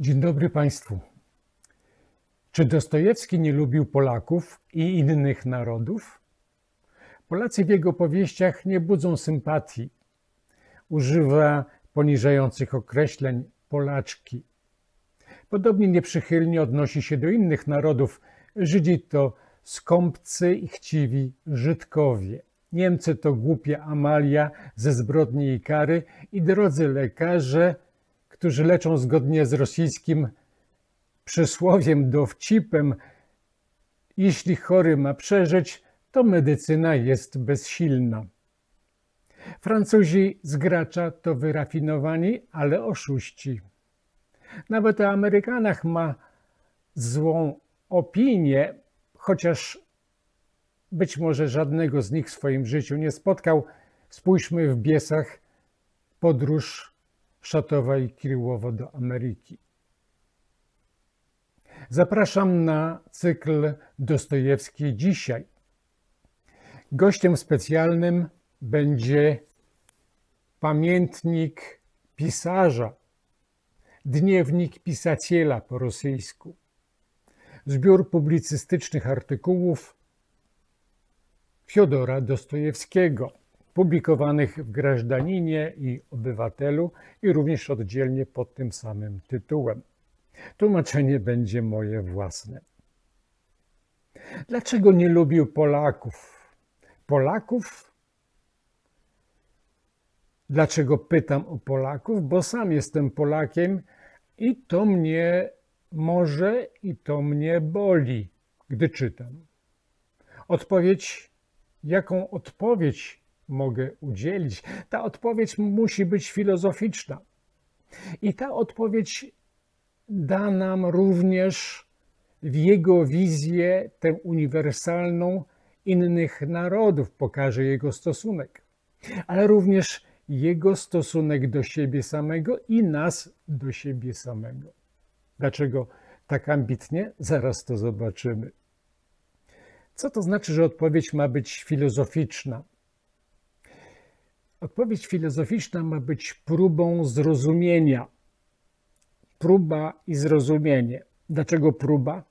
Dzień dobry Państwu. Czy Dostojewski nie lubił Polaków i innych narodów? Polacy w jego powieściach nie budzą sympatii. Używa poniżających określeń Polaczki. Podobnie nieprzychylnie odnosi się do innych narodów. Żydzi to skąpcy i chciwi Żydkowie. Niemcy to głupia Amalia ze Zbrodni i Kary i drodzy lekarze, którzy leczą zgodnie z rosyjskim przysłowiem, dowcipem: jeśli chory ma przeżyć, to medycyna jest bezsilna. Francuzi z gracza to wyrafinowani, ale oszuści. Nawet o Amerykanach ma złą opinię, chociaż być może żadnego z nich w swoim życiu nie spotkał. Spójrzmy w Biesach podróż Szatowa i Kiryłowa do Ameryki. Zapraszam na cykl Dostojewski dzisiaj. Gościem specjalnym będzie pamiętnik pisarza, dniewnik pisiciela po rosyjsku. Zbiór publicystycznych artykułów Fiodora Dostojewskiego, publikowanych w Grażdaninie i Obywatelu i również oddzielnie pod tym samym tytułem. Tłumaczenie będzie moje własne. Dlaczego nie lubił Polaków? Polaków? Dlaczego pytam o Polaków? Bo sam jestem Polakiem i to mnie może i to mnie boli, gdy czytam. Jaką odpowiedź mogę udzielić? Ta odpowiedź musi być filozoficzna. I ta odpowiedź da nam również w jego wizję, tę uniwersalną, innych narodów, pokaże jego stosunek, ale również jego stosunek do siebie samego i nas do siebie samego. Dlaczego tak ambitnie? Zaraz to zobaczymy. Co to znaczy, że odpowiedź ma być filozoficzna? Odpowiedź filozoficzna ma być próbą zrozumienia. Próba i zrozumienie. Dlaczego próba?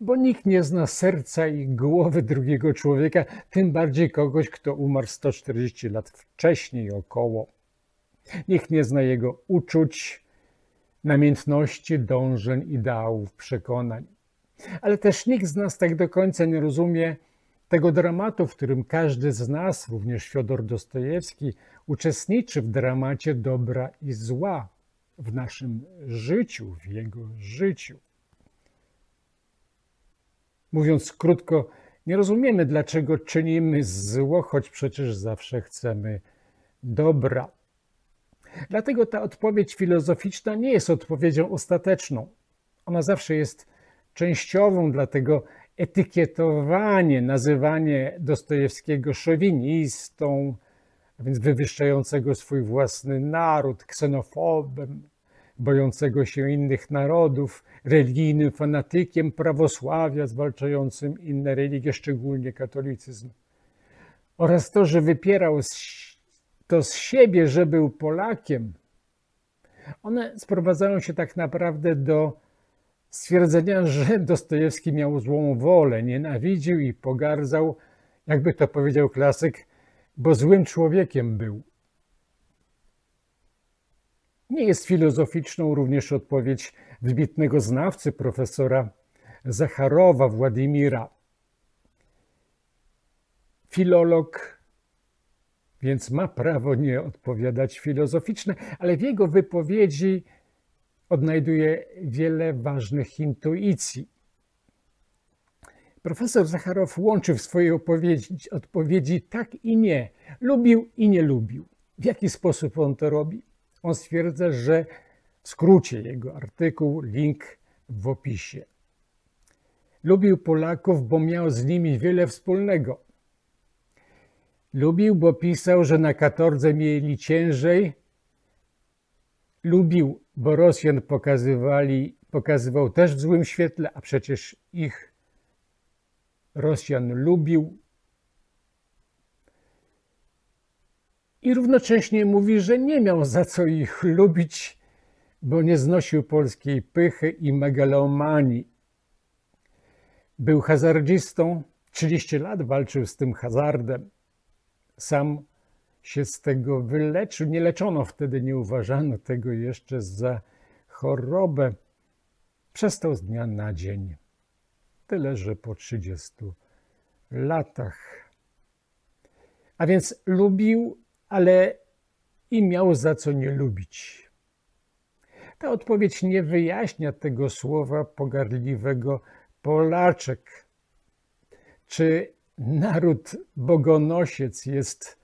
Bo nikt nie zna serca i głowy drugiego człowieka, tym bardziej kogoś, kto umarł 140 lat wcześniej około. Nikt nie zna jego uczuć, namiętności, dążeń, ideałów, przekonań. Ale też nikt z nas tak do końca nie rozumie tego dramatu, w którym każdy z nas, również Fiodor Dostojewski, uczestniczy w dramacie dobra i zła w naszym życiu, w jego życiu. Mówiąc krótko, nie rozumiemy, dlaczego czynimy zło, choć przecież zawsze chcemy dobra. Dlatego ta odpowiedź filozoficzna nie jest odpowiedzią ostateczną. Ona zawsze jest częściową, dlatego etykietowanie, nazywanie Dostojewskiego szowinistą, a więc wywyższającego swój własny naród, ksenofobem, bojącego się innych narodów, religijnym fanatykiem prawosławia, zwalczającym inne religie, szczególnie katolicyzm, oraz to, że wypierał to z siebie, że był Polakiem, one sprowadzają się tak naprawdę do stwierdzenia, że Dostojewski miał złą wolę, nienawidził i pogardzał, jakby to powiedział klasyk, bo złym człowiekiem był. Nie jest filozoficzną również odpowiedź wybitnego znawcy, profesora Zacharowa Władimira. Filolog, więc ma prawo nie odpowiadać filozoficzne, ale w jego wypowiedzi odnajduje wiele ważnych intuicji. Profesor Zacharow łączy w swojej odpowiedzi tak i nie, lubił i nie lubił. W jaki sposób on to robi? On stwierdza, że w skrócie jego artykuł, link w opisie. Lubił Polaków, bo miał z nimi wiele wspólnego. Lubił, bo pisał, że na katordze mieli ciężej. Lubił, bo Rosjan pokazywał też w złym świetle, a przecież ich Rosjan lubił. I równocześnie mówi, że nie miał za co ich lubić, bo nie znosił polskiej pychy i megalomanii. Był hazardzistą, 30 lat walczył z tym hazardem. Sam się z tego wyleczył. Nie leczono wtedy, nie uważano tego jeszcze za chorobę. Przestał z dnia na dzień. Tyle, że po 30 latach. A więc lubił, ale i miał za co nie lubić. Ta odpowiedź nie wyjaśnia tego słowa pogardliwego Polaczek. Czy naród bogonosiec jest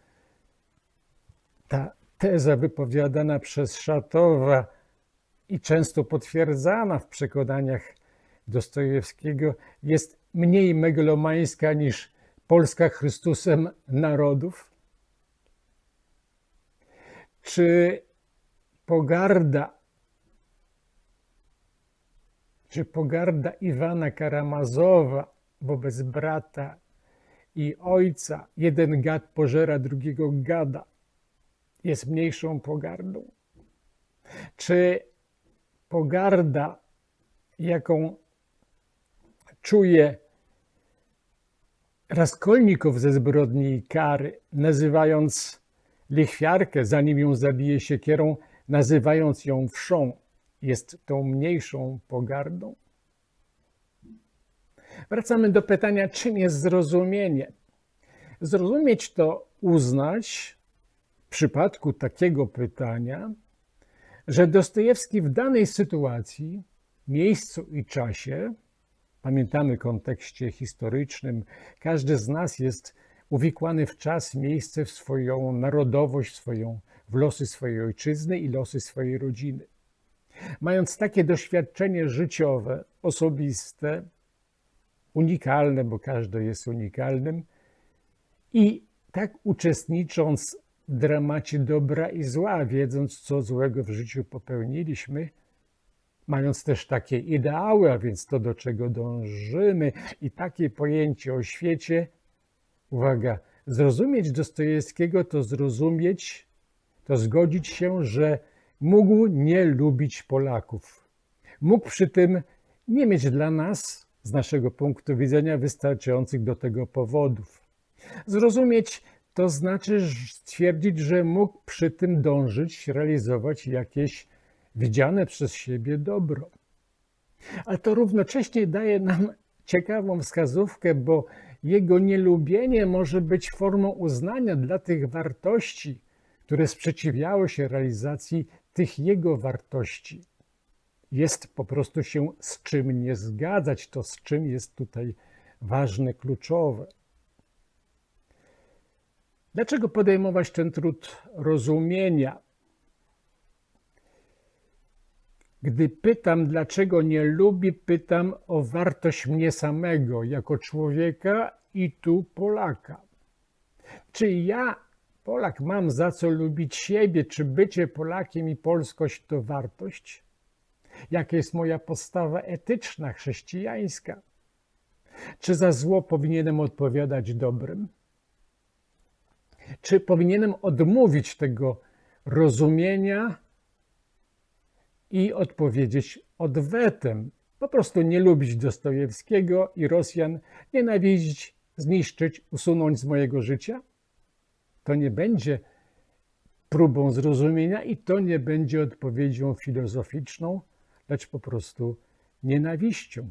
ta teza wypowiadana przez Szatowa i często potwierdzana w przekonaniach Dostojewskiego, jest mniej megalomańska niż Polska Chrystusem narodów? Czy pogarda Iwana Karamazowa wobec brata i ojca, jeden gad pożera drugiego gada, jest mniejszą pogardą? Czy pogarda, jaką czuje Raskolnikow ze Zbrodni i Kary, nazywając lichwiarkę, zanim ją zabije siekierą, nazywając ją wszą, jest tą mniejszą pogardą? Wracamy do pytania, czym jest zrozumienie. Zrozumieć to uznać, w przypadku takiego pytania, że Dostojewski w danej sytuacji, miejscu i czasie, pamiętamy w kontekście historycznym, każdy z nas jest uwikłany w czas, miejsce, w swoją narodowość, w losy swojej ojczyzny i losy swojej rodziny. Mając takie doświadczenie życiowe, osobiste, unikalne, bo każdy jest unikalnym, i tak uczestnicząc w dramacie dobra i zła, wiedząc, co złego w życiu popełniliśmy, mając też takie ideały, a więc to, do czego dążymy, i takie pojęcie o świecie, uwaga, zrozumieć Dostojewskiego to zrozumieć, to zgodzić się, że mógł nie lubić Polaków. Mógł przy tym nie mieć dla nas, z naszego punktu widzenia, wystarczających do tego powodów. Zrozumieć to znaczy stwierdzić, że mógł przy tym dążyć, realizować jakieś widziane przez siebie dobro. Ale to równocześnie daje nam ciekawą wskazówkę, bo jego nielubienie może być formą uznania dla tych wartości, które sprzeciwiały się realizacji tych jego wartości. Jest po prostu się z czym nie zgadzać. To z czym jest tutaj ważne, kluczowe. Dlaczego podejmować ten trud rozumienia? Gdy pytam, dlaczego nie lubi, pytam o wartość mnie samego jako człowieka i tu Polaka. Czy ja, Polak, mam za co lubić siebie? Czy bycie Polakiem i polskość to wartość? Jaka jest moja postawa etyczna, chrześcijańska? Czy za zło powinienem odpowiadać dobrem? Czy powinienem odmówić tego rozumienia i odpowiedzieć odwetem? Po prostu nie lubić Dostojewskiego i Rosjan, nienawidzić, zniszczyć, usunąć z mojego życia? To nie będzie próbą zrozumienia i to nie będzie odpowiedzią filozoficzną, lecz po prostu nienawiścią.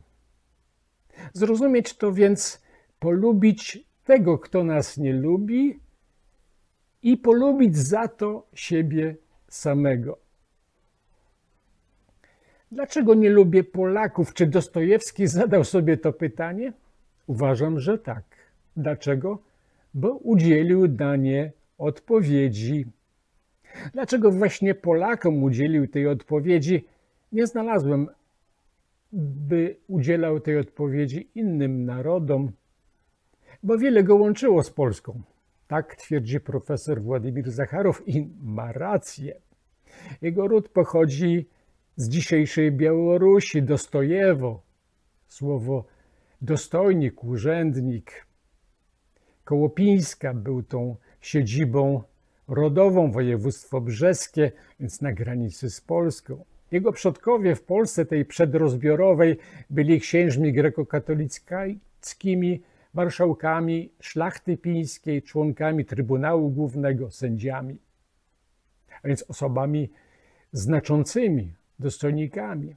Zrozumieć to więc polubić tego, kto nas nie lubi, i polubić za to siebie samego. Dlaczego nie lubię Polaków? Czy Dostojewski zadał sobie to pytanie? Uważam, że tak. Dlaczego? Bo udzielił na nie odpowiedzi. Dlaczego właśnie Polakom udzielił tej odpowiedzi? Nie znalazłem, by udzielał tej odpowiedzi innym narodom, bo wiele go łączyło z Polską. Tak twierdzi profesor Władimir Zacharow i ma rację. Jego ród pochodzi z dzisiejszej Białorusi, Dostojewo. Słowo dostojnik, urzędnik. Kołopińska był tą siedzibą rodową, województwo brzeskie, więc na granicy z Polską. Jego przodkowie w Polsce tej przedrozbiorowej byli księżmi grekokatolickimi, marszałkami szlachty pińskiej, członkami Trybunału Głównego, sędziami, a więc osobami znaczącymi, dostojnikami.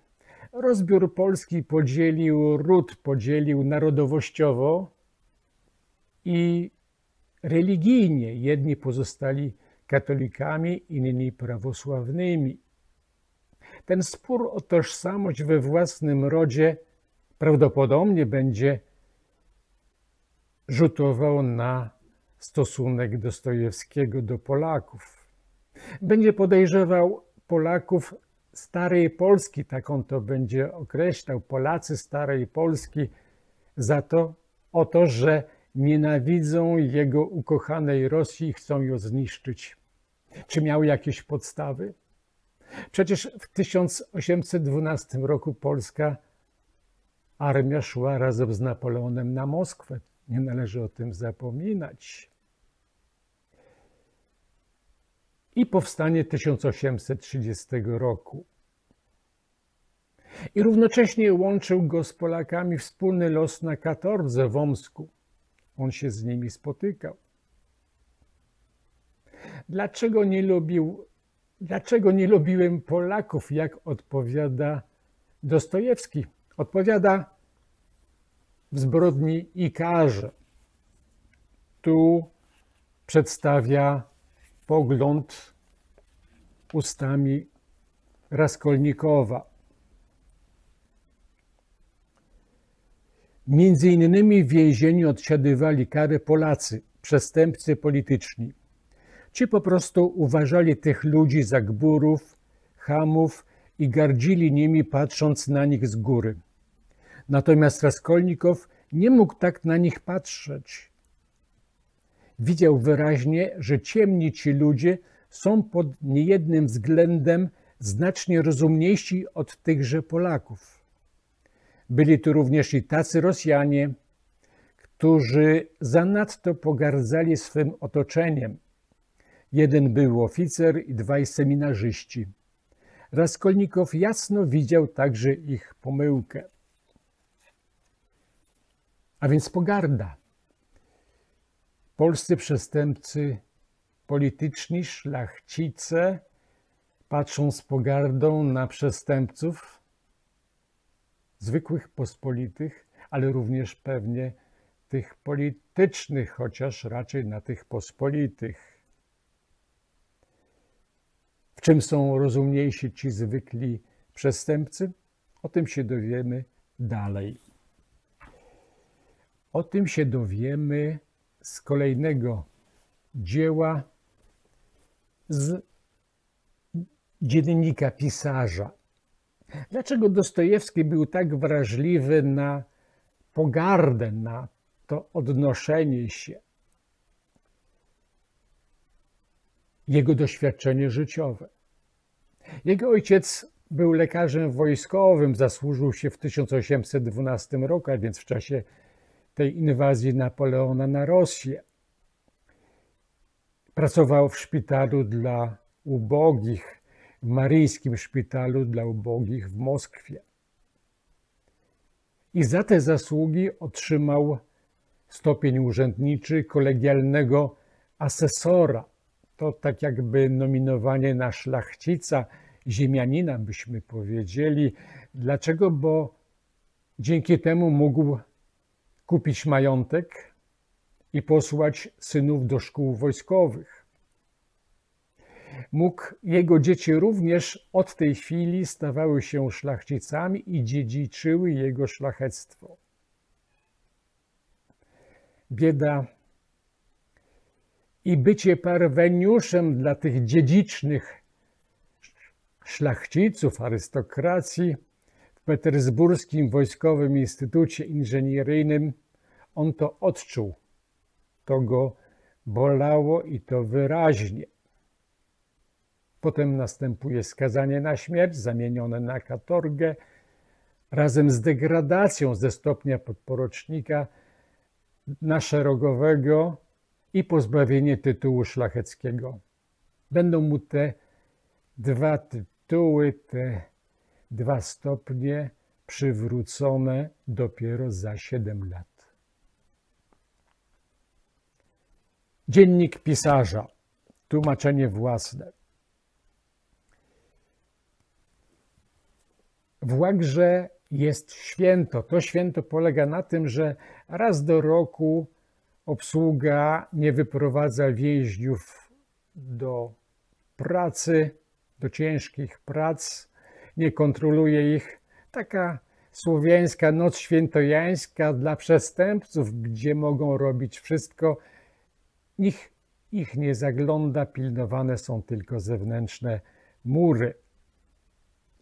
Rozbiór Polski podzielił ród, podzielił narodowościowo i religijnie. Jedni pozostali katolikami, inni prawosławnymi. Ten spór o tożsamość we własnym rodzie prawdopodobnie będzie rzutował na stosunek Dostojewskiego do Polaków. Będzie podejrzewał Polaków starej Polski, tak on to będzie określał, Polacy starej Polski, o to, że nienawidzą jego ukochanej Rosji i chcą ją zniszczyć. Czy miał jakieś podstawy? Przecież w 1812 roku polska armia szła razem z Napoleonem na Moskwę. Nie należy o tym zapominać. I powstanie 1830 roku. I równocześnie łączył go z Polakami wspólny los na katordze w Omsku. On się z nimi spotykał. Dlaczego nie lubiłem Polaków, jak odpowiada Dostojewski? Odpowiada w Zbrodni i karze. Tu przedstawia pogląd ustami Raskolnikowa. Między innymi w więzieniu odsiadywali karę Polacy, przestępcy polityczni. Ci po prostu uważali tych ludzi za gburów, chamów i gardzili nimi, patrząc na nich z góry. Natomiast Raskolnikow nie mógł tak na nich patrzeć. Widział wyraźnie, że ciemni ci ludzie są pod niejednym względem znacznie rozumniejsi od tychże Polaków. Byli tu również i tacy Rosjanie, którzy zanadto pogardzali swym otoczeniem. Jeden był oficer i dwaj seminarzyści. Raskolnikow jasno widział także ich pomyłkę. A więc pogarda. Polscy przestępcy polityczni, szlachcice patrzą z pogardą na przestępców zwykłych pospolitych, ale również pewnie tych politycznych, chociaż raczej na tych pospolitych. W czym są rozumniejsi ci zwykli przestępcy? O tym się dowiemy dalej. O tym się dowiemy z kolejnego dzieła, z dziennika pisarza. Dlaczego Dostojewski był tak wrażliwy na pogardę, na to odnoszenie się? Jego doświadczenie życiowe. Jego ojciec był lekarzem wojskowym, zasłużył się w 1812 roku, a więc w czasie tej inwazji Napoleona na Rosję. Pracował w szpitalu dla ubogich, w Maryjskim Szpitalu dla ubogich w Moskwie. I za te zasługi otrzymał stopień urzędniczy kolegialnego asesora. To tak jakby nominowanie na szlachcica, ziemianina byśmy powiedzieli. Dlaczego? Bo dzięki temu mógł kupić majątek i posłać synów do szkół wojskowych. Jego dzieci również od tej chwili stawały się szlachcicami i dziedziczyły jego szlachectwo. Bieda i bycie parweniuszem dla tych dziedzicznych szlachciców, arystokracji w Petersburskim Wojskowym Instytucie Inżynieryjnym, on to odczuł. To go bolało i to wyraźnie. Potem następuje skazanie na śmierć, zamienione na katorgę, razem z degradacją ze stopnia podporucznika na szeregowego i pozbawienie tytułu szlacheckiego. Będą mu te dwa tytuły, te 2 stopnie przywrócone dopiero za 7 lat. Dziennik pisarza. Tłumaczenie własne. W Łagrze jest święto. To święto polega na tym, że raz do roku obsługa nie wyprowadza więźniów do pracy, do ciężkich prac, nie kontroluje ich. Taka słowiańska noc świętojańska dla przestępców, gdzie mogą robić wszystko. Nikt ich nie zagląda, pilnowane są tylko zewnętrzne mury.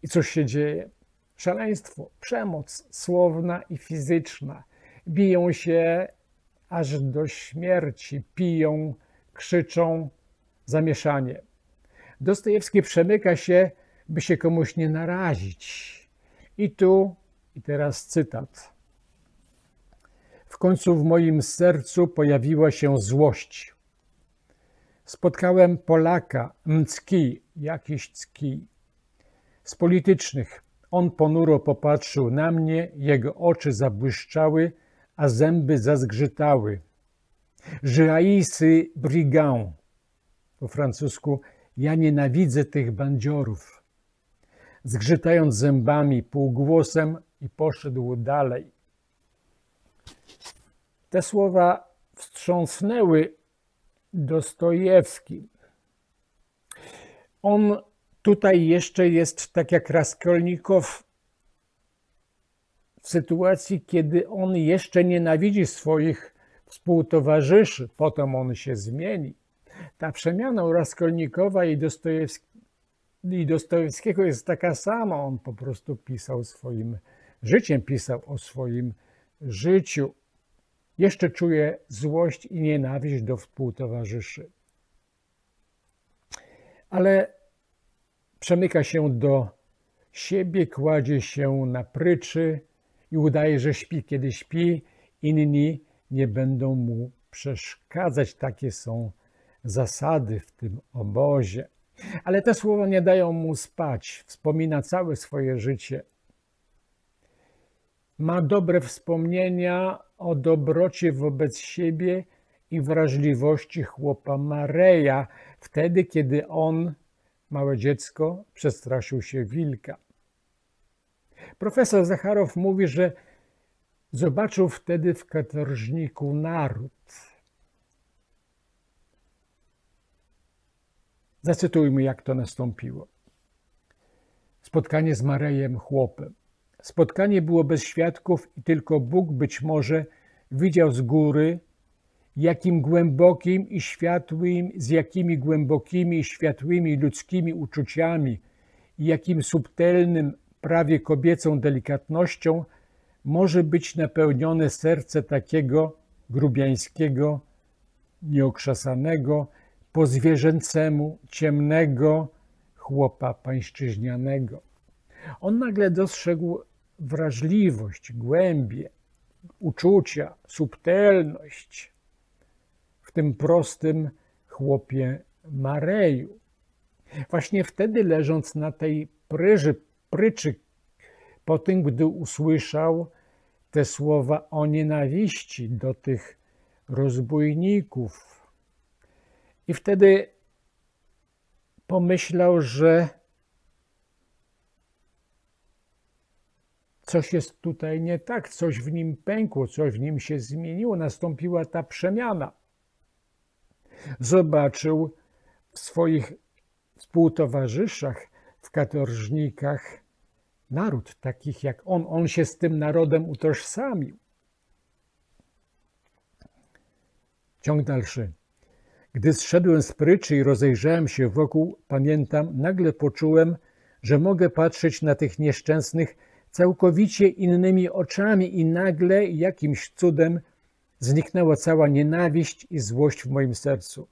I cóż się dzieje? Szaleństwo, przemoc słowna i fizyczna. Biją się aż do śmierci, piją, krzyczą, zamieszanie. Dostojewski przemyka się, by się komuś nie narazić. I teraz cytat. W końcu w moim sercu pojawiła się złość. Spotkałem Polaka, Mcki, jakiś Cki, z politycznych. On ponuro popatrzył na mnie, jego oczy zabłyszczały, a zęby zazgrzytały. J'haïs brigand. Po francusku, ja nienawidzę tych bandziorów. Zgrzytając zębami półgłosem i poszedł dalej. Te słowa wstrząsnęły Dostojewskim. On tutaj jeszcze jest tak jak Raskolnikow w sytuacji, kiedy on jeszcze nienawidzi swoich współtowarzyszy. Potem on się zmieni. Ta przemiana u Raskolnikowa i Dostojewskiego jest taka sama. On po prostu pisał swoim życiem, pisał o swoim życiu. Jeszcze czuje złość i nienawiść do współtowarzyszy. Ale przemyka się do siebie, kładzie się na pryczy i udaje, że śpi. Kiedy śpi, inni nie będą mu przeszkadzać. Takie są zasady w tym obozie. Ale te słowa nie dają mu spać. Wspomina całe swoje życie. Ma dobre wspomnienia o dobroci wobec siebie i wrażliwości chłopa Mareja, wtedy, kiedy on, małe dziecko, przestraszył się wilka. Profesor Zacharow mówi, że zobaczył wtedy w katorżniku naród. Zacytujmy, jak to nastąpiło. Spotkanie z Marejem chłopem. Spotkanie było bez świadków i tylko Bóg być może widział z góry, z jakimi głębokimi i światłymi ludzkimi uczuciami i jakim subtelnym, prawie kobiecą delikatnością może być napełnione serce takiego grubiańskiego, nieokrzesanego, po zwierzęcemu, ciemnego chłopa pańszczyźnianego. On nagle dostrzegł wrażliwość, głębię, uczucia, subtelność w tym prostym chłopie Mareju. Właśnie wtedy, leżąc na tej pryczy, po tym, gdy usłyszał te słowa o nienawiści do tych rozbójników. I wtedy pomyślał, że coś jest tutaj nie tak, coś w nim pękło, coś w nim się zmieniło, nastąpiła ta przemiana. Zobaczył w swoich współtowarzyszach, w katorżnikach naród, takich jak on. On się z tym narodem utożsamił. Ciąg dalszy. Gdy zszedłem z pryczy i rozejrzałem się wokół, pamiętam, nagle poczułem, że mogę patrzeć na tych nieszczęsnych całkowicie innymi oczami i nagle jakimś cudem zniknęła cała nienawiść i złość w moim sercu.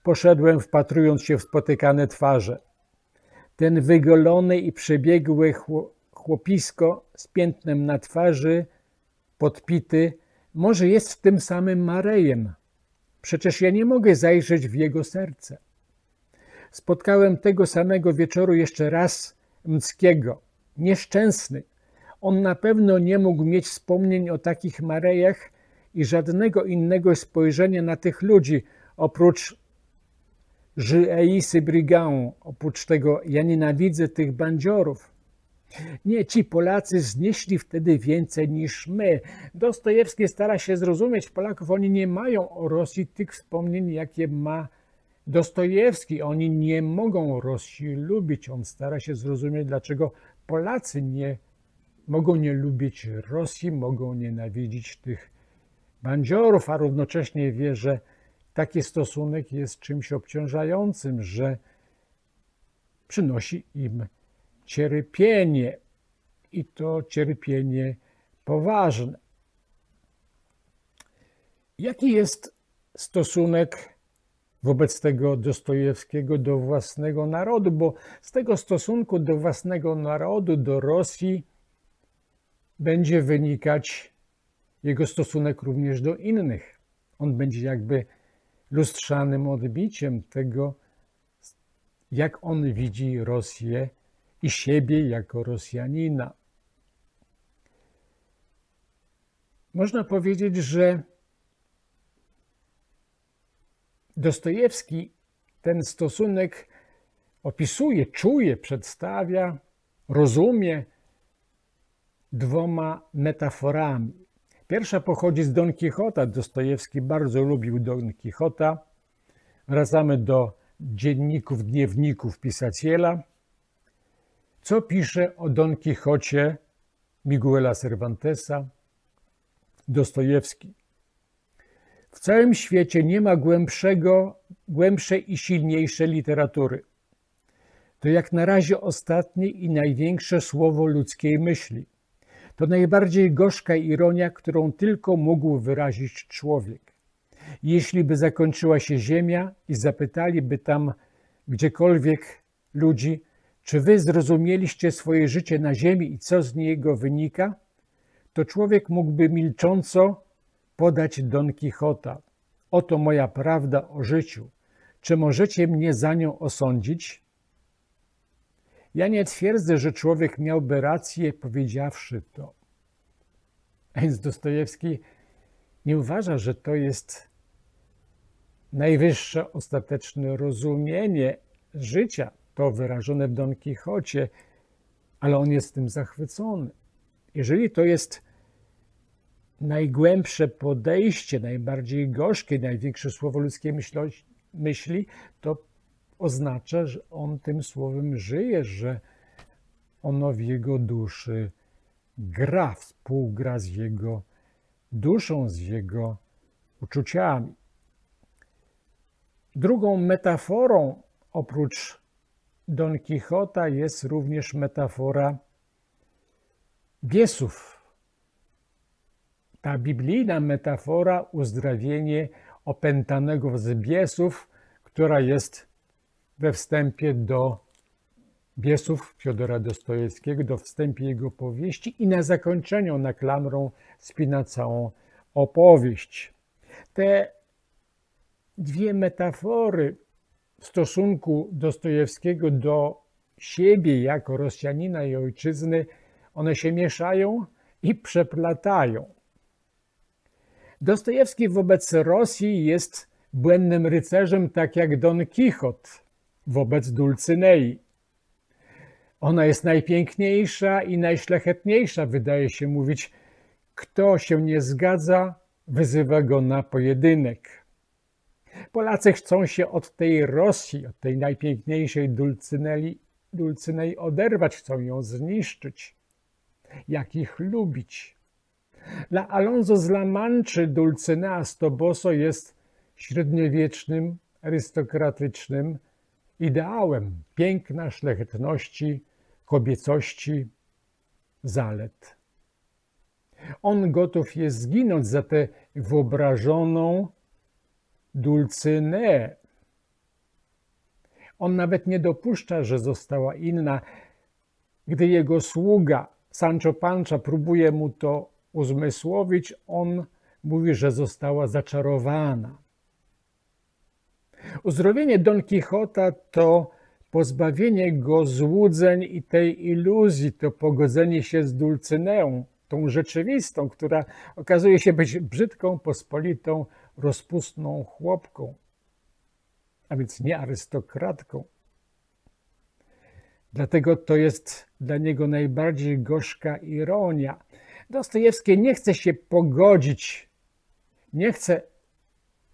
Poszedłem, wpatrując się w spotykane twarze. Ten wygolony i przebiegłe chłopisko z piętnem na twarzy, podpity, może jest tym samym Marejem. Przecież ja nie mogę zajrzeć w jego serce. Spotkałem tego samego wieczoru jeszcze raz Mckiego. nieszczęsny. On na pewno nie mógł mieć wspomnień o takich Marejach i żadnego innego spojrzenia na tych ludzi, oprócz J'haïs brigand, oprócz tego ja nienawidzę tych bandziorów. Nie, ci Polacy znieśli wtedy więcej niż my. Dostojewski stara się zrozumieć Polaków. Oni nie mają o Rosji tych wspomnień, jakie ma Dostojewski. Oni nie mogą Rosji lubić. On stara się zrozumieć, dlaczego Polacy mogą nie lubić Rosji, mogą nienawidzić tych bandziorów, a równocześnie wie, że taki stosunek jest czymś obciążającym, że przynosi im cierpienie i to cierpienie poważne. Jaki jest stosunek wobec tego Dostojewskiego do własnego narodu? Bo z tego stosunku do własnego narodu, do Rosji będzie wynikać jego stosunek również do innych. On będzie jakby lustrzanym odbiciem tego, jak on widzi Rosję i siebie jako Rosjanina. Można powiedzieć, że Dostojewski ten stosunek opisuje, czuje, przedstawia, rozumie dwoma metaforami. Pierwsza pochodzi z Don Quixota. Dostojewski bardzo lubił Don Quixota. Wracamy do dzienników, dniewników pisiciela. Co pisze o Don Quixocie Miguela Cervantesa Dostojewski? W całym świecie nie ma głębszej i silniejszej literatury. To jak na razie ostatnie i największe słowo ludzkiej myśli. To najbardziej gorzka ironia, którą tylko mógł wyrazić człowiek. Jeśli by zakończyła się ziemia i zapytaliby tam gdziekolwiek ludzi, czy wy zrozumieliście swoje życie na ziemi i co z niego wynika, to człowiek mógłby milcząco podać Don Quixota. Oto moja prawda o życiu. Czy możecie mnie za nią osądzić? Ja nie twierdzę, że człowiek miałby rację, powiedziawszy to. A więc Dostojewski nie uważa, że to jest najwyższe ostateczne rozumienie życia, to wyrażone w Don Quixocie, ale on jest tym zachwycony. Jeżeli to jest najgłębsze podejście, najbardziej gorzkie, największe słowo ludzkiej myśli, to oznacza, że on tym słowem żyje, że ono w jego duszy gra, współgra z jego duszą, z jego uczuciami. Drugą metaforą oprócz Don Quixota jest również metafora biesów. Ta biblijna metafora uzdrowienie opętanego z biesów, która jest we wstępie do Biesów Fiodora Dostojewskiego, do wstępie jego powieści i na zakończeniu ona klamrą spina całą opowieść. Te dwie metafory w stosunku Dostojewskiego do siebie jako Rosjanina i ojczyzny, one się mieszają i przeplatają. Dostojewski wobec Rosji jest błędnym rycerzem, tak jak Don Quixot wobec Dulcynei. Ona jest najpiękniejsza i najszlachetniejsza, wydaje się mówić. Kto się nie zgadza, wyzywa go na pojedynek. Polacy chcą się od tej Rosji, od tej najpiękniejszej Dulcynei oderwać, chcą ją zniszczyć. Jak ich lubić? Dla Alonso z La Manchy Dulcynea z Toboso jest średniowiecznym, arystokratycznym ideałem piękna, szlachetności, kobiecości, zalet. On gotów jest zginąć za tę wyobrażoną Dulcyneę. On nawet nie dopuszcza, że została inna. Gdy jego sługa Sancho Panza próbuje mu to uzmysłowić, on mówi, że została zaczarowana. Uzdrowienie Don Quixota to pozbawienie go złudzeń i tej iluzji, to pogodzenie się z Dulcyneą, tą rzeczywistą, która okazuje się być brzydką, pospolitą, rozpustną chłopką, a więc nie arystokratką. Dlatego to jest dla niego najbardziej gorzka ironia. Dostojewski nie chce się pogodzić, nie chce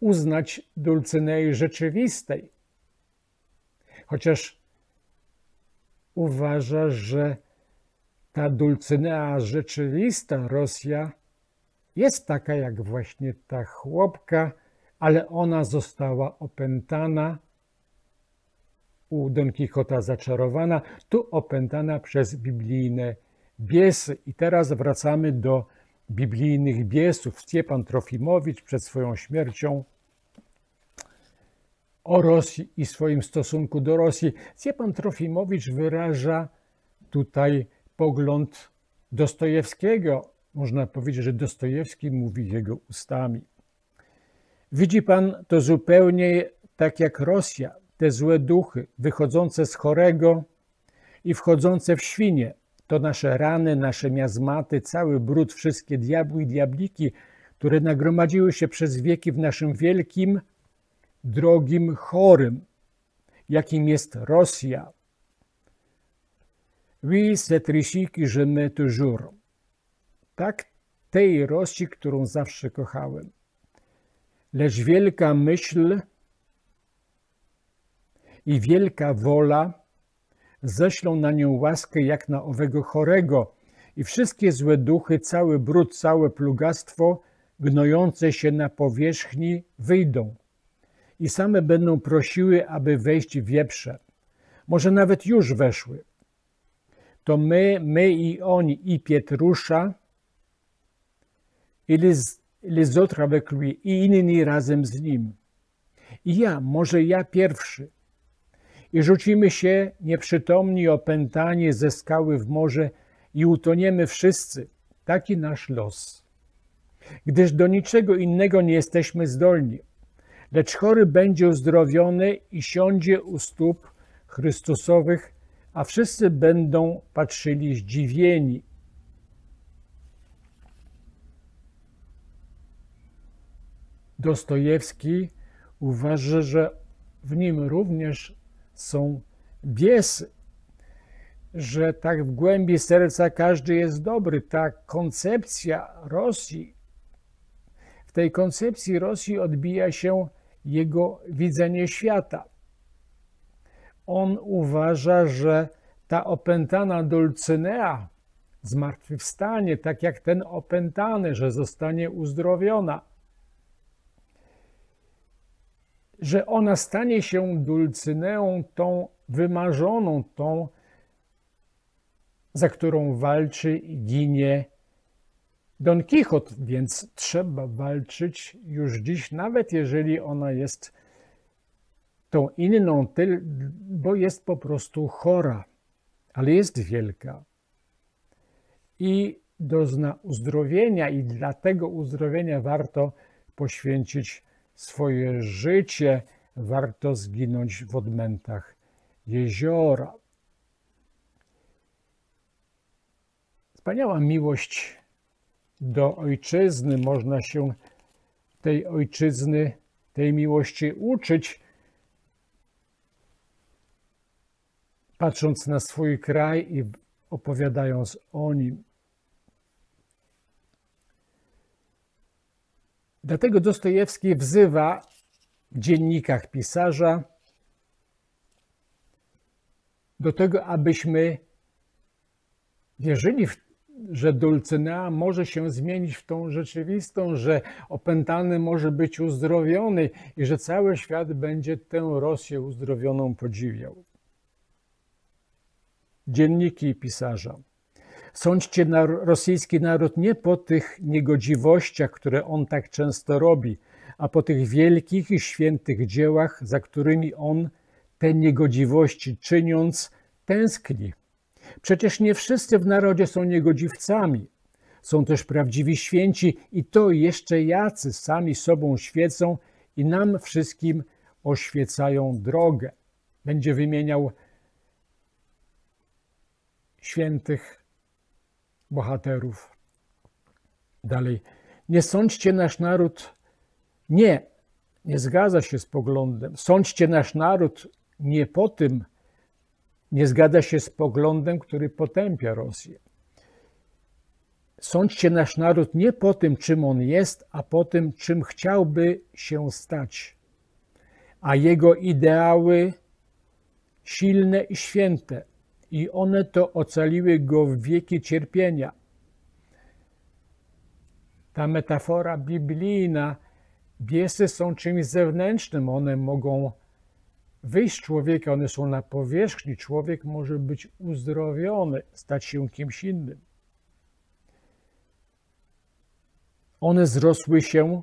uznać Dulcynei rzeczywistej, chociaż uważa, że ta Dulcynea rzeczywista, Rosja, jest taka jak właśnie ta chłopka, ale ona została opętana, u Don Quixota zaczarowana, tu opętana przez biblijne biesy. I teraz wracamy do biblijnych biesów. Stjepan Trofimowicz przed swoją śmiercią o Rosji i swoim stosunku do Rosji. Stjepan Trofimowicz wyraża tutaj pogląd Dostojewskiego. Można powiedzieć, że Dostojewski mówi jego ustami. Widzi pan, to zupełnie tak jak Rosja, te złe duchy wychodzące z chorego i wchodzące w świnie. To nasze rany, nasze miazmaty, cały brud, wszystkie diabły i diabliki, które nagromadziły się przez wieki w naszym wielkim, drogim chorym, jakim jest Rosja. Oui, cette Russie que j'aimais toujours. Tak, tej Rosji, którą zawsze kochałem. Lecz wielka myśl i wielka wola ześlą na nią łaskę jak na owego chorego i wszystkie złe duchy, cały brud, całe plugastwo gnojące się na powierzchni wyjdą i same będą prosiły, aby wejść w wieprze. Może nawet już weszły. To my i oni, i Pietrusza, i les autres avec lui, i inni razem z nim. I ja, może ja pierwszy. I rzucimy się nieprzytomni, opętani ze skały w morze i utoniemy wszyscy. Taki nasz los. Gdyż do niczego innego nie jesteśmy zdolni. Lecz chory będzie uzdrowiony i siądzie u stóp Chrystusowych, a wszyscy będą patrzyli zdziwieni. Dostojewski uważa, że w nim również są biesy, że tak w głębi serca każdy jest dobry. Ta koncepcja Rosji, w tej koncepcji Rosji odbija się jego widzenie świata. On uważa, że ta opętana Dulcynea zmartwychwstanie, tak jak ten opętany, że zostanie uzdrowiona, że ona stanie się Dulcyneą, tą wymarzoną, tą, za którą walczy i ginie Don Quixote, więc trzeba walczyć już dziś, nawet jeżeli ona jest tą inną, bo jest po prostu chora, ale jest wielka i dozna uzdrowienia i dla tego uzdrowienia warto poświęcić swoje życie, warto zginąć w odmętach jeziora. Wspaniała miłość do ojczyzny, można się tej ojczyzny, tej miłości uczyć, patrząc na swój kraj i opowiadając o nim. Dlatego Dostojewski wzywa w dziennikach pisarza do tego, abyśmy wierzyli, że Dulcynea może się zmienić w tą rzeczywistą, że opętany może być uzdrowiony i że cały świat będzie tę Rosję uzdrowioną podziwiał. Dzienniki pisarza. Sądźcie rosyjski naród nie po tych niegodziwościach, które on tak często robi, a po tych wielkich i świętych dziełach, za którymi on te niegodziwości czyniąc tęskni. Przecież nie wszyscy w narodzie są niegodziwcami. Są też prawdziwi święci i to jeszcze jacy sami sobą świecą i nam wszystkim oświecają drogę. Będzie wymieniał świętych bohaterów. Dalej. Nie sądźcie nasz naród, nie zgadza się z poglądem. Sądźcie nasz naród nie po tym, nie zgadza się z poglądem, który potępia Rosję. Sądźcie nasz naród nie po tym, czym on jest, a po tym, czym chciałby się stać. A jego ideały silne i święte, i one to ocaliły go w wieki cierpienia. Ta metafora biblijna, biesy są czymś zewnętrznym, one mogą wyjść z człowieka, one są na powierzchni, człowiek może być uzdrowiony, stać się kimś innym. One zrosły się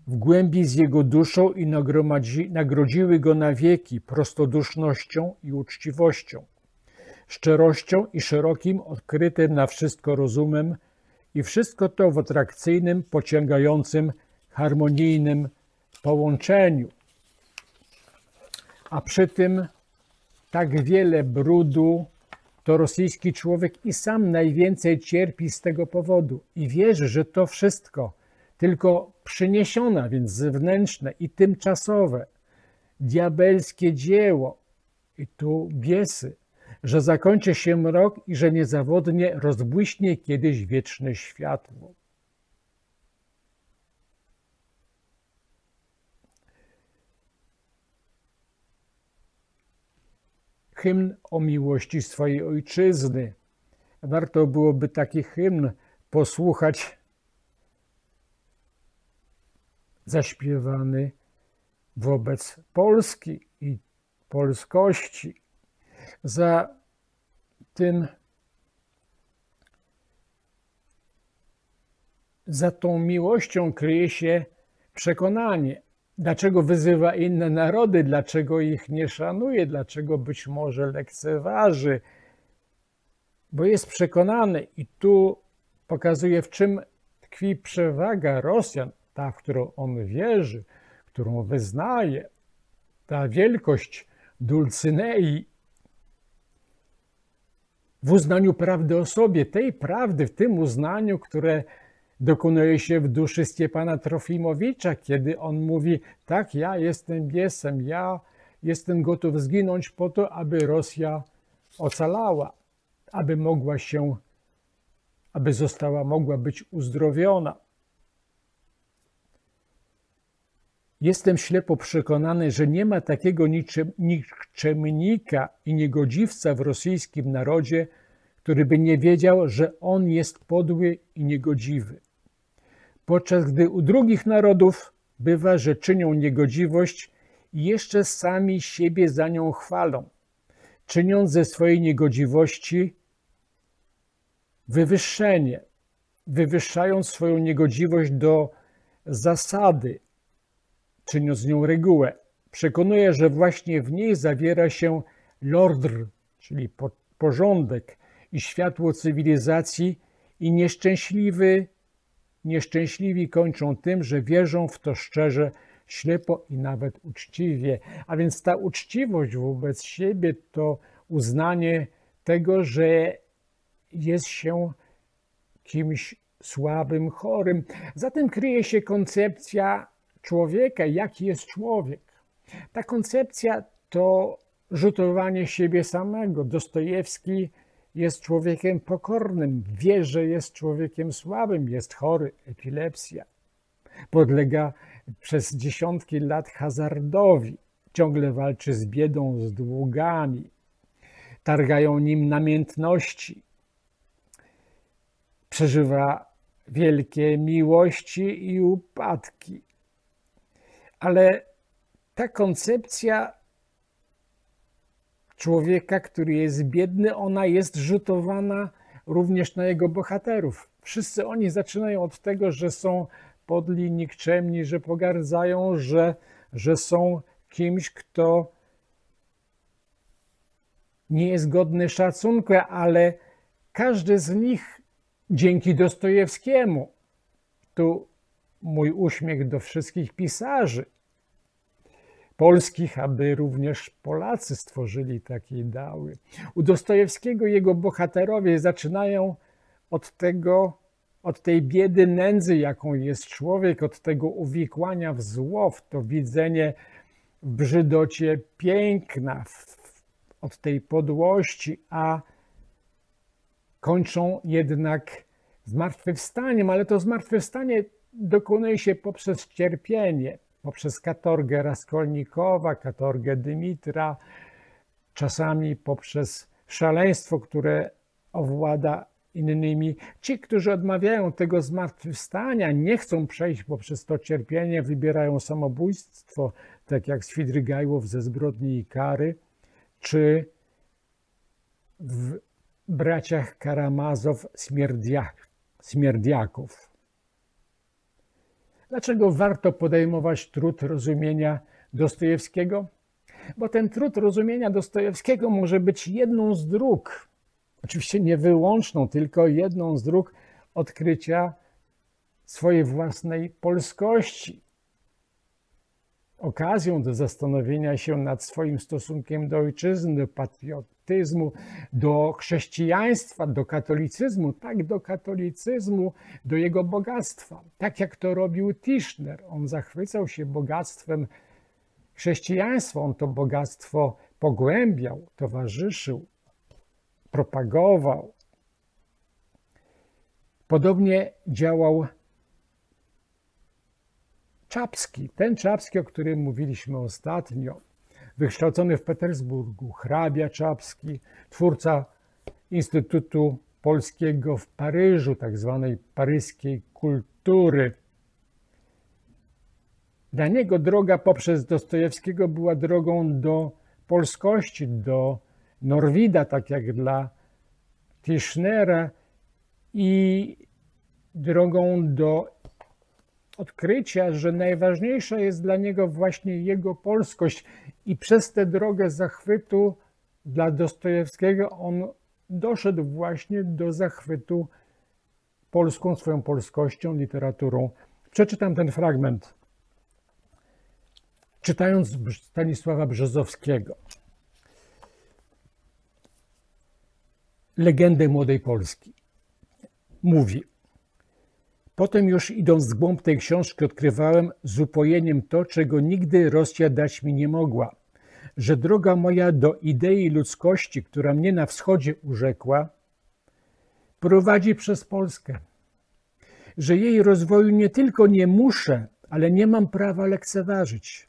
w głębi z jego duszą i nagrodziły go na wieki prostodusznością i uczciwością, szczerością i szerokim, odkrytym na wszystko rozumem i wszystko to w atrakcyjnym, pociągającym, harmonijnym połączeniu. A przy tym tak wiele brudu, to rosyjski człowiek i sam najwięcej cierpi z tego powodu i wierzy, że to wszystko tylko przyniesione, więc zewnętrzne i tymczasowe, diabelskie dzieło, i tu biesy, że zakończy się mrok i że niezawodnie rozbłyśnie kiedyś wieczne światło. Hymn o miłości swojej ojczyzny. Warto byłoby taki hymn posłuchać, zaśpiewany wobec Polski i polskości. Za tą miłością kryje się przekonanie. Dlaczego wyzywa inne narody, dlaczego ich nie szanuje, dlaczego być może lekceważy, bo jest przekonany i tu pokazuje, w czym tkwi przewaga Rosjan, ta, w którą on wierzy, którą wyznaje, ta wielkość Dulcynei w uznaniu prawdy o sobie, tej prawdy, w tym uznaniu, które dokonuje się w duszy Stepana Trofimowicza, kiedy on mówi: tak, ja jestem biesem, ja jestem gotów zginąć po to, aby Rosja ocalała, aby mogła być uzdrowiona. Jestem ślepo przekonany, że nie ma takiego nikczemnika i niegodziwca w rosyjskim narodzie, który by nie wiedział, że on jest podły i niegodziwy. Podczas gdy u drugich narodów bywa, że czynią niegodziwość i jeszcze sami siebie za nią chwalą, czyniąc ze swojej niegodziwości wywyższenie, wywyższając swoją niegodziwość do zasady, czyniąc z nią regułę. Przekonuje, że właśnie w niej zawiera się l'ordre, czyli porządek i światło cywilizacji, i nieszczęśliwi kończą tym, że wierzą w to szczerze, ślepo i nawet uczciwie. A więc ta uczciwość wobec siebie to uznanie tego, że jest się kimś słabym, chorym. Za tym kryje się koncepcja człowieka, jaki jest człowiek. Ta koncepcja to rzutowanie siebie samego. Dostojewski jest człowiekiem pokornym, wie, że jest człowiekiem słabym, jest chory, epilepsja. Podlega przez dziesiątki lat hazardowi, ciągle walczy z biedą, z długami, targają nim namiętności, przeżywa wielkie miłości i upadki. Ale ta koncepcja człowieka, który jest biedny, ona jest rzutowana również na jego bohaterów. Wszyscy oni zaczynają od tego, że są podli, nikczemni, że pogardzają, że są kimś, kto nie jest godny szacunku, ale każdy z nich dzięki Dostojewskiemu, tu mój uśmiech do wszystkich pisarzy, polskich, aby również Polacy stworzyli takie ideały. U Dostojewskiego jego bohaterowie zaczynają od tej biedy, nędzy, jaką jest człowiek, od tego uwikłania w zło, w to widzenie w brzydocie piękna, od tej podłości, a kończą jednak zmartwychwstaniem, ale to zmartwychwstanie dokonuje się poprzez cierpienie, poprzez katorgę Raskolnikowa, katorgę Dymitra, czasami poprzez szaleństwo, które owłada innymi. Ci, którzy odmawiają tego zmartwychwstania, nie chcą przejść poprzez to cierpienie, wybierają samobójstwo, tak jak Swidrygajłow ze Zbrodni i Kary, czy w braciach Karamazow Śmierdiaków. Dlaczego warto podejmować trud rozumienia Dostojewskiego? Bo ten trud rozumienia Dostojewskiego może być jedną z dróg, oczywiście nie wyłączną, tylko jedną z dróg odkrycia swojej własnej polskości. Okazją do zastanowienia się nad swoim stosunkiem do ojczyzny, do patriotyzmu, do chrześcijaństwa, do katolicyzmu, tak do katolicyzmu, do jego bogactwa. Tak jak to robił Tischner. On zachwycał się bogactwem chrześcijaństwa, on to bogactwo pogłębiał, towarzyszył, propagował. Podobnie działał Czapski, ten Czapski, o którym mówiliśmy ostatnio, wykształcony w Petersburgu, hrabia Czapski, twórca Instytutu Polskiego w Paryżu, tak zwanej paryskiej kultury. Dla niego droga poprzez Dostojewskiego była drogą do polskości, do Norwida, tak jak dla Tischnera, i drogą do odkrycia, że najważniejsza jest dla niego właśnie jego polskość, i przez tę drogę zachwytu dla Dostojewskiego on doszedł właśnie do zachwytu polską, swoją polskością, literaturą. Przeczytam ten fragment. Czytając Stanisława Brzozowskiego, legendę młodej Polski, mówi: potem już idąc w głąb tej książki odkrywałem z upojeniem to, czego nigdy Rosja dać mi nie mogła, że droga moja do idei ludzkości, która mnie na wschodzie urzekła, prowadzi przez Polskę, że jej rozwoju nie tylko nie muszę, ale nie mam prawa lekceważyć.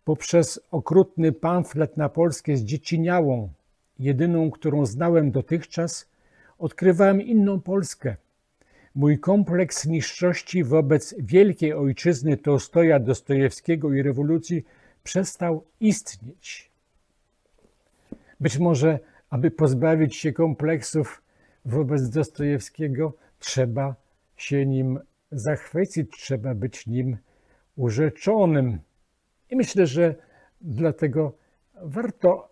Poprzez okrutny pamflet na Polskę zdzieciniałą, jedyną, którą znałem dotychczas, odkrywałem inną Polskę. Mój kompleks niższości wobec wielkiej ojczyzny Tolstoja, Dostojewskiego i rewolucji przestał istnieć. Być może, aby pozbawić się kompleksów wobec Dostojewskiego, trzeba się nim zachwycić, trzeba być nim urzeczonym. I myślę, że dlatego warto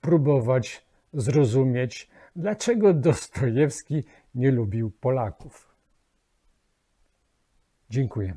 próbować zrozumieć, dlaczego Dostojewski nie lubił Polaków. Dziękuję.